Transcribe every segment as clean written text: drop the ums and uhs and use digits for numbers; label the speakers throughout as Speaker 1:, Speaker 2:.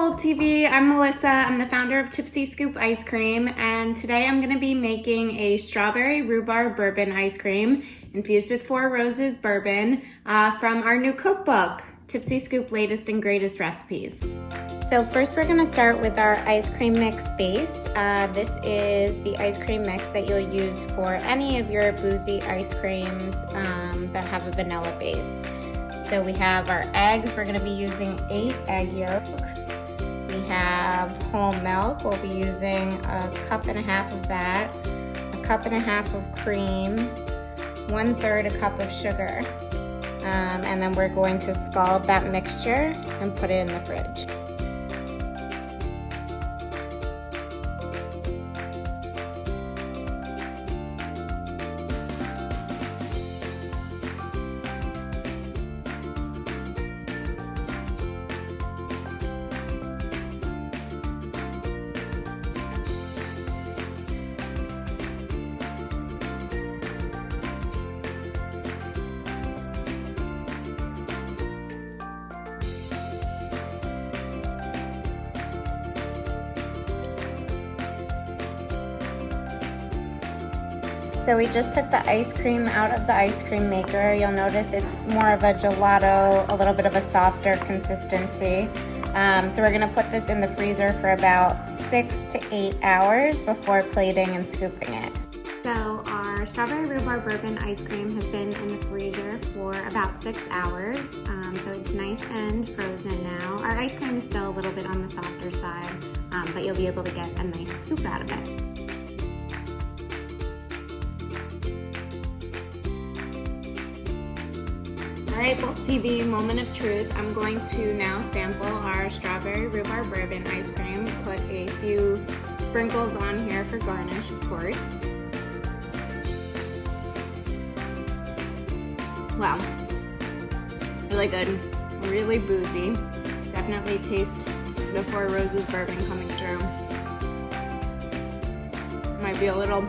Speaker 1: Bold TV, I'm Melissa. I'm the founder of Tipsy Scoop ice cream, and today I'm going to be making a strawberry rhubarb bourbon ice cream infused with Four Roses Bourbon from our new cookbook, Tipsy Scoop Latest and Greatest Recipes. So first we're going to start with our ice cream mix base. This is the ice cream mix that you'll use for any of your Boozy ice creams that have a vanilla base. So we have our eggs. We're going to be using 8 egg yolks. We have whole milk. We'll be using 1.5 cups of that, 1.5 cups of cream, 1/3 cup of sugar. And then we're going to scald that mixture and put it in the fridge. So we just took the ice cream out of the ice cream maker. You'll notice it's more of a gelato, a little bit of a softer consistency. So we're gonna put this in the freezer for about 6 to 8 hours before plating and scooping it. So our strawberry rhubarb bourbon ice cream has been in the freezer for about 6 hours. So it's nice and frozen now. Our ice cream is still a little bit on the softer side, but you'll be able to get a nice scoop out of it. Alright, Bold TV, moment of truth. I'm going to now sample our strawberry rhubarb bourbon ice cream. Put a few sprinkles on here for garnish, of course. Wow, really good, really boozy. Definitely taste the Four Roses Bourbon coming through. Might be a little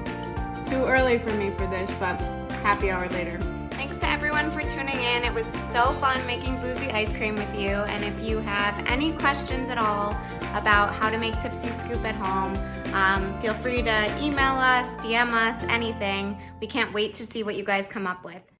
Speaker 1: too early for me for this, but happy hour later. Thanks to everyone for tuning in. It was so fun making Boozy ice cream with you. And if you have any questions at all about how to make Tipsy Scoop at home, feel free to email us, DM us, anything. We can't wait to see what you guys come up with.